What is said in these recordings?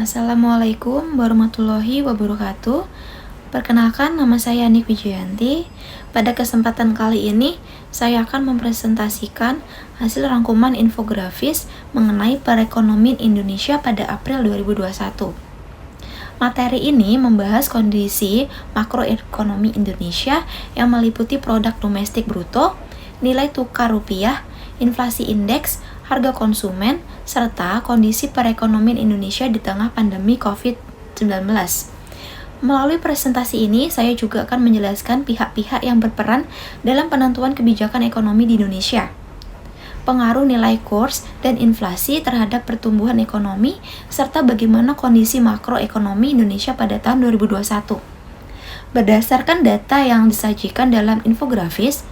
Assalamualaikum warahmatullahi wabarakatuh. Perkenalkan, nama saya Anik Wijayanti. Pada kesempatan kali ini, saya akan mempresentasikan hasil rangkuman infografis mengenai perekonomian Indonesia pada April 2021. Materi ini membahas kondisi makroekonomi Indonesia yang meliputi produk domestik bruto, nilai tukar rupiah, inflasi indeks, harga konsumen, serta kondisi perekonomian Indonesia di tengah pandemi COVID-19. Melalui presentasi ini, saya juga akan menjelaskan pihak-pihak yang berperan dalam penentuan kebijakan ekonomi di Indonesia, pengaruh nilai kurs dan inflasi terhadap pertumbuhan ekonomi, serta bagaimana kondisi makroekonomi Indonesia pada tahun 2021. Berdasarkan data yang disajikan dalam infografis,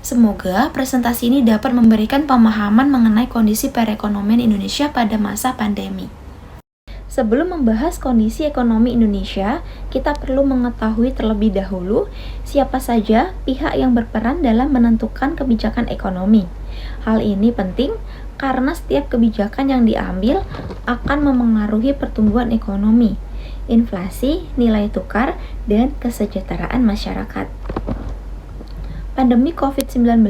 semoga presentasi ini dapat memberikan pemahaman mengenai kondisi perekonomian Indonesia pada masa pandemi. Sebelum membahas kondisi ekonomi Indonesia, kita perlu mengetahui terlebih dahulu siapa saja pihak yang berperan dalam menentukan kebijakan ekonomi. Hal ini penting karena setiap kebijakan yang diambil akan memengaruhi pertumbuhan ekonomi, inflasi, nilai tukar, dan kesejahteraan masyarakat. Pandemi COVID-19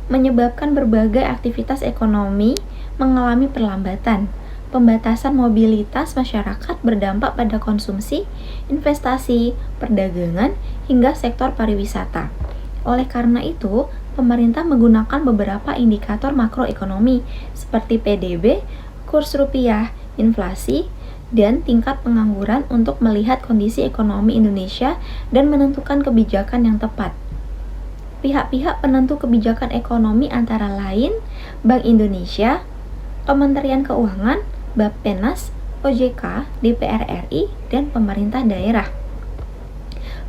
menyebabkan berbagai aktivitas ekonomi mengalami perlambatan. Pembatasan mobilitas masyarakat berdampak pada konsumsi, investasi, perdagangan, hingga sektor pariwisata. Oleh karena itu, pemerintah menggunakan beberapa indikator makroekonomi seperti PDB, kurs rupiah, inflasi, dan tingkat pengangguran untuk melihat kondisi ekonomi Indonesia dan menentukan kebijakan yang tepat. Pihak-pihak penentu kebijakan ekonomi antara lain Bank Indonesia, Kementerian Keuangan, Bappenas, OJK, DPR RI, dan pemerintah daerah.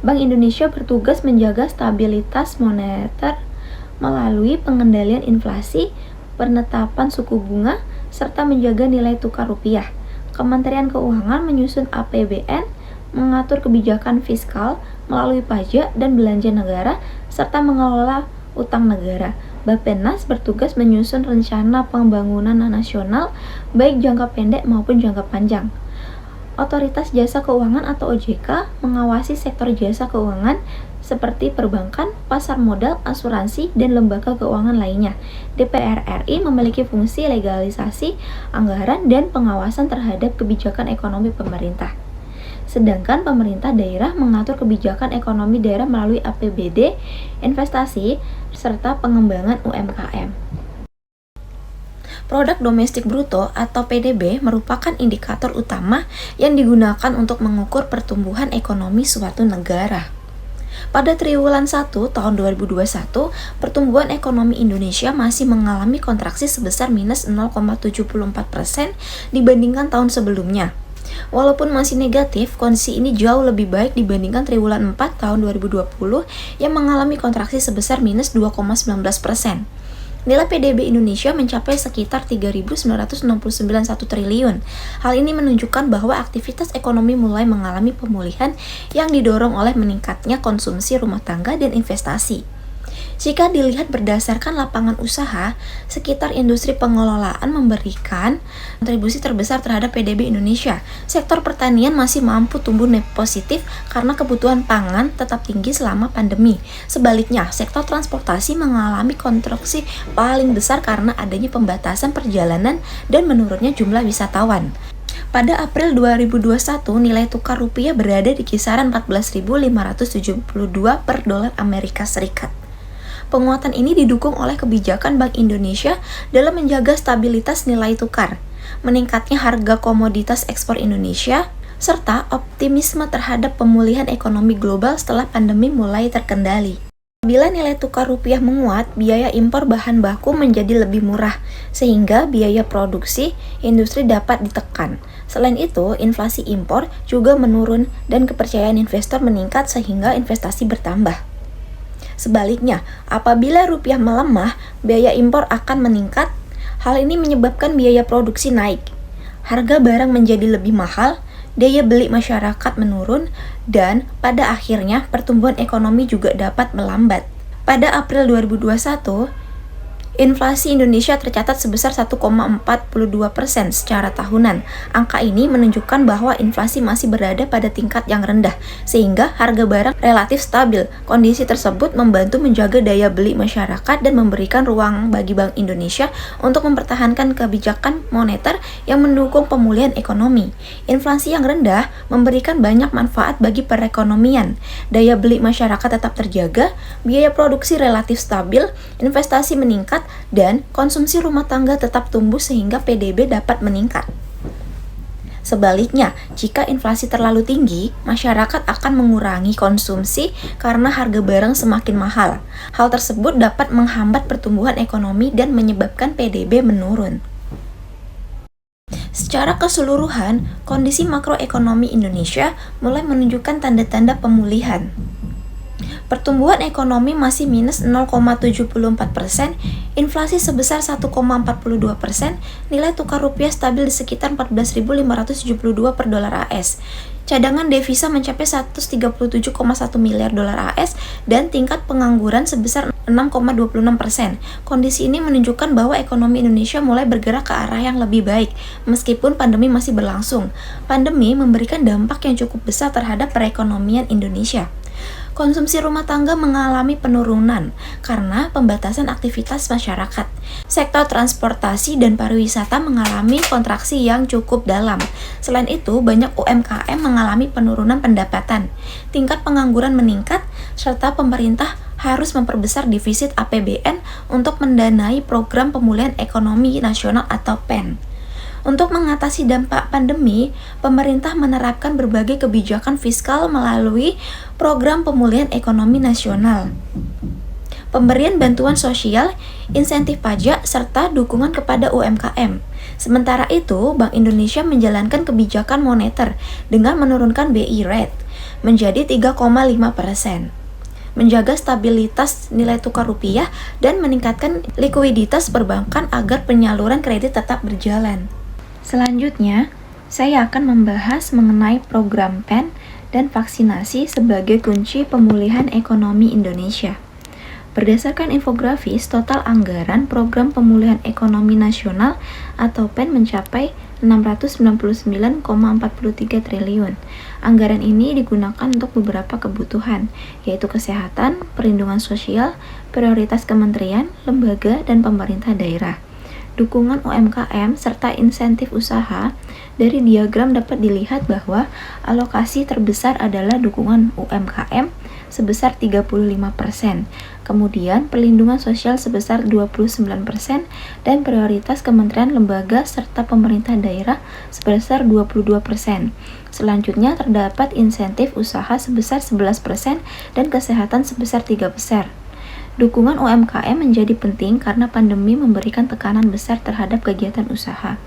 Bank Indonesia bertugas menjaga stabilitas moneter melalui pengendalian inflasi, penetapan suku bunga, serta menjaga nilai tukar rupiah. Kementerian Keuangan menyusun APBN, mengatur kebijakan fiskal melalui pajak dan belanja negara, serta mengelola utang negara. Bappenas bertugas menyusun rencana pembangunan nasional baik jangka pendek maupun jangka panjang. Otoritas Jasa Keuangan atau OJK mengawasi sektor jasa keuangan seperti perbankan, pasar modal, asuransi, dan lembaga keuangan lainnya. DPR RI memiliki fungsi legalisasi anggaran dan pengawasan terhadap kebijakan ekonomi pemerintah. Sedangkan pemerintah daerah mengatur kebijakan ekonomi daerah melalui APBD, investasi, serta pengembangan UMKM. Produk domestik bruto atau PDB merupakan indikator utama yang digunakan untuk mengukur pertumbuhan ekonomi suatu negara. Pada triwulan 1 tahun 2021, pertumbuhan ekonomi Indonesia masih mengalami kontraksi sebesar minus 0,74% dibandingkan tahun sebelumnya. Walaupun masih negatif, kondisi ini jauh lebih baik dibandingkan triwulan 4 tahun 2020 yang mengalami kontraksi sebesar minus 2,19%. Nilai PDB Indonesia mencapai sekitar 3.969 triliun. Hal ini menunjukkan bahwa aktivitas ekonomi mulai mengalami pemulihan yang didorong oleh meningkatnya konsumsi rumah tangga dan investasi. Jika dilihat berdasarkan lapangan usaha, sekitar industri pengelolaan memberikan kontribusi terbesar terhadap PDB Indonesia. Sektor pertanian masih mampu tumbuh positif karena kebutuhan pangan tetap tinggi selama pandemi. Sebaliknya, sektor transportasi mengalami kontraksi paling besar karena adanya pembatasan perjalanan dan menurunnya jumlah wisatawan. Pada April 2021, nilai tukar rupiah berada di kisaran 14.572 per dolar Amerika Serikat. Penguatan ini didukung oleh kebijakan Bank Indonesia dalam menjaga stabilitas nilai tukar, meningkatnya harga komoditas ekspor Indonesia, serta optimisme terhadap pemulihan ekonomi global setelah pandemi mulai terkendali. Apabila nilai tukar rupiah menguat, biaya impor bahan baku menjadi lebih murah, sehingga biaya produksi industri dapat ditekan. Selain itu, inflasi impor juga menurun dan kepercayaan investor meningkat sehingga investasi bertambah. Sebaliknya, apabila rupiah melemah, biaya impor akan meningkat. Hal ini menyebabkan biaya produksi naik. Harga barang menjadi lebih mahal, daya beli masyarakat menurun, dan pada akhirnya pertumbuhan ekonomi juga dapat melambat. Pada April 2021, Inflasi Indonesia tercatat sebesar 1,42% secara tahunan. Angka ini menunjukkan bahwa inflasi masih berada pada tingkat yang rendah, sehingga harga barang relatif stabil. Kondisi tersebut membantu menjaga daya beli masyarakat dan memberikan ruang bagi Bank Indonesia untuk mempertahankan kebijakan moneter yang mendukung pemulihan ekonomi. Inflasi yang rendah memberikan banyak manfaat bagi perekonomian. Daya beli masyarakat tetap terjaga, biaya produksi relatif stabil, investasi meningkat, dan konsumsi rumah tangga tetap tumbuh sehingga PDB dapat meningkat. Sebaliknya, jika inflasi terlalu tinggi, masyarakat akan mengurangi konsumsi karena harga barang semakin mahal. Hal tersebut dapat menghambat pertumbuhan ekonomi dan menyebabkan PDB menurun. Secara keseluruhan, kondisi makroekonomi Indonesia mulai menunjukkan tanda-tanda pemulihan. Pertumbuhan ekonomi masih minus 0,74%, inflasi sebesar 1,42%, nilai tukar rupiah stabil di sekitar 14.572 per dolar AS. Cadangan devisa mencapai 137,1 miliar dolar AS dan tingkat pengangguran sebesar 6,26%. Kondisi ini menunjukkan bahwa ekonomi Indonesia mulai bergerak ke arah yang lebih baik, meskipun pandemi masih berlangsung. Pandemi memberikan dampak yang cukup besar terhadap perekonomian Indonesia. Konsumsi rumah tangga mengalami penurunan karena pembatasan aktivitas masyarakat. Sektor transportasi dan pariwisata mengalami kontraksi yang cukup dalam. Selain itu, banyak UMKM mengalami penurunan pendapatan. Tingkat pengangguran meningkat, serta pemerintah harus memperbesar defisit APBN untuk mendanai program pemulihan ekonomi nasional atau PEN. Untuk mengatasi dampak pandemi, pemerintah menerapkan berbagai kebijakan fiskal melalui program pemulihan ekonomi nasional, pemberian bantuan sosial, insentif pajak, serta dukungan kepada UMKM. Sementara itu, Bank Indonesia menjalankan kebijakan moneter dengan menurunkan BI rate menjadi 3,5%. Menjaga stabilitas nilai tukar rupiah dan meningkatkan likuiditas perbankan agar penyaluran kredit tetap berjalan. Selanjutnya, saya akan membahas mengenai program PEN dan vaksinasi sebagai kunci pemulihan ekonomi Indonesia. Berdasarkan infografis, total anggaran program pemulihan ekonomi nasional atau PEN mencapai 699,43 triliun. Anggaran ini digunakan untuk beberapa kebutuhan, yaitu kesehatan, perlindungan sosial, prioritas kementerian, lembaga, dan pemerintah daerah. Dukungan UMKM serta insentif usaha. Dari diagram dapat dilihat bahwa alokasi terbesar adalah dukungan UMKM sebesar 35%, kemudian perlindungan sosial sebesar 29%, dan prioritas kementerian, lembaga, serta pemerintah daerah sebesar 22%. Selanjutnya terdapat insentif usaha sebesar 11% dan kesehatan sebesar 3%. Dukungan UMKM menjadi penting karena pandemi memberikan tekanan besar terhadap kegiatan usaha.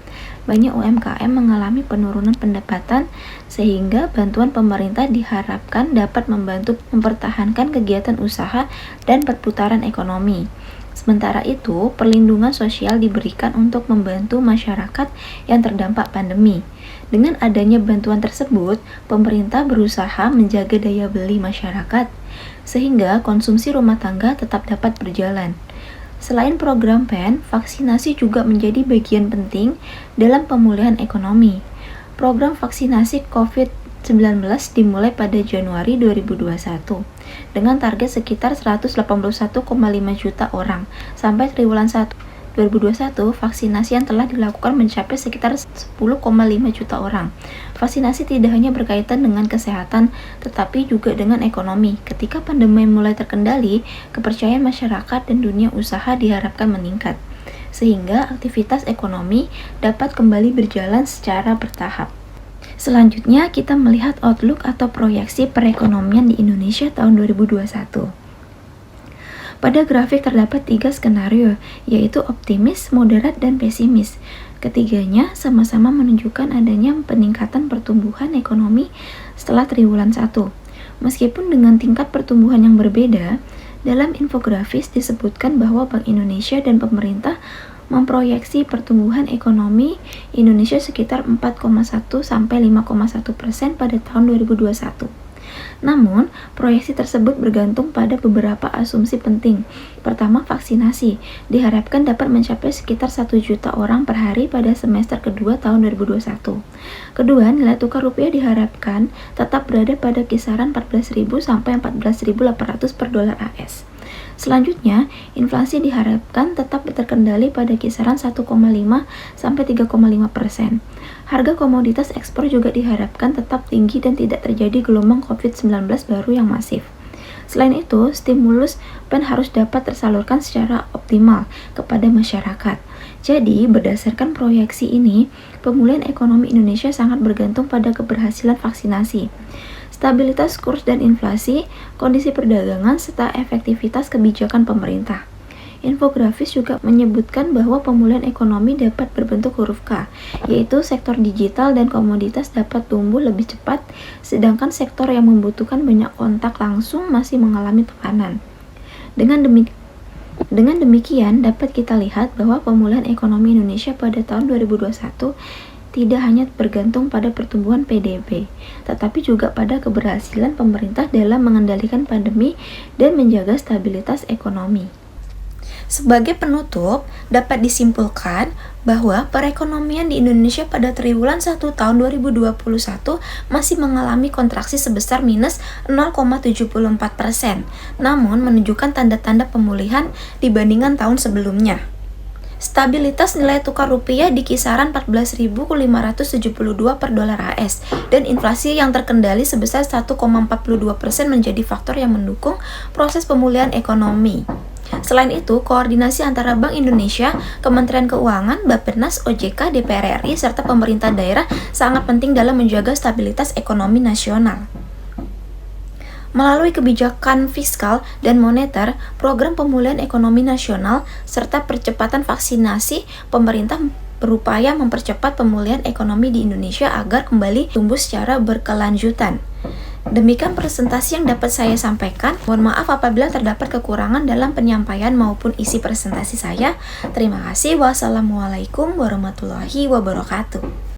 Banyak UMKM mengalami penurunan pendapatan, sehingga bantuan pemerintah diharapkan dapat membantu mempertahankan kegiatan usaha dan perputaran ekonomi. Sementara itu, perlindungan sosial diberikan untuk membantu masyarakat yang terdampak pandemi. Dengan adanya bantuan tersebut, pemerintah berusaha menjaga daya beli masyarakat, sehingga konsumsi rumah tangga tetap dapat berjalan. Selain program PEN, vaksinasi juga menjadi bagian penting dalam pemulihan ekonomi. Program vaksinasi COVID-19 dimulai pada Januari 2021 dengan target sekitar 181,5 juta orang. Sampai triwulan 1 2021, vaksinasi yang telah dilakukan mencapai sekitar 10,5 juta orang. Vaksinasi tidak hanya berkaitan dengan kesehatan, tetapi juga dengan ekonomi. Ketika pandemi mulai terkendali, kepercayaan masyarakat dan dunia usaha diharapkan meningkat, sehingga aktivitas ekonomi dapat kembali berjalan secara bertahap. Selanjutnya, kita melihat outlook atau proyeksi perekonomian di Indonesia tahun 2021. Pada grafik terdapat 3 skenario, yaitu optimis, moderat, dan pesimis. Ketiganya sama-sama menunjukkan adanya peningkatan pertumbuhan ekonomi setelah triwulan 1. Meskipun dengan tingkat pertumbuhan yang berbeda, dalam infografis disebutkan bahwa Bank Indonesia dan pemerintah memproyeksi pertumbuhan ekonomi Indonesia sekitar 4,1 sampai 5,1% pada tahun 2021. Namun, proyeksi tersebut bergantung pada beberapa asumsi penting. Pertama, vaksinasi diharapkan dapat mencapai sekitar 1 juta orang per hari pada semester kedua tahun 2021. Kedua, nilai tukar rupiah diharapkan tetap berada pada kisaran 14.000 sampai 14.800 per dolar AS. Selanjutnya, inflasi diharapkan tetap terkendali pada kisaran 1,5 sampai 3,5%. Harga komoditas ekspor juga diharapkan tetap tinggi dan tidak terjadi gelombang COVID-19 baru yang masif. Selain itu, stimulus PEN harus dapat tersalurkan secara optimal kepada masyarakat. Jadi, berdasarkan proyeksi ini, pemulihan ekonomi Indonesia sangat bergantung pada keberhasilan vaksinasi, stabilitas kurs dan inflasi, kondisi perdagangan, serta efektivitas kebijakan pemerintah. Infografis juga menyebutkan bahwa pemulihan ekonomi dapat berbentuk huruf K, yaitu sektor digital dan komoditas dapat tumbuh lebih cepat, sedangkan sektor yang membutuhkan banyak kontak langsung masih mengalami tekanan. Dengan demikian, dapat kita lihat bahwa pemulihan ekonomi Indonesia pada tahun 2021 tidak hanya bergantung pada pertumbuhan PDB, tetapi juga pada keberhasilan pemerintah dalam mengendalikan pandemi dan menjaga stabilitas ekonomi. Sebagai penutup, dapat disimpulkan bahwa perekonomian di Indonesia pada triwulan 1 tahun 2021 masih mengalami kontraksi sebesar minus 0,74%, namun menunjukkan tanda-tanda pemulihan dibandingkan tahun sebelumnya. Stabilitas nilai tukar rupiah di kisaran 14.572 per dolar AS dan inflasi yang terkendali sebesar 1,42% menjadi faktor yang mendukung proses pemulihan ekonomi. Selain itu, koordinasi antara Bank Indonesia, Kementerian Keuangan, Bappenas, OJK, DPR RI, serta pemerintah daerah sangat penting dalam menjaga stabilitas ekonomi nasional. Melalui kebijakan fiskal dan moneter, program pemulihan ekonomi nasional, serta percepatan vaksinasi, pemerintah berupaya mempercepat pemulihan ekonomi di Indonesia agar kembali tumbuh secara berkelanjutan. Demikian presentasi yang dapat saya sampaikan. Mohon maaf apabila terdapat kekurangan dalam penyampaian maupun isi presentasi saya. Terima kasih. Wassalamualaikum warahmatullahi wabarakatuh.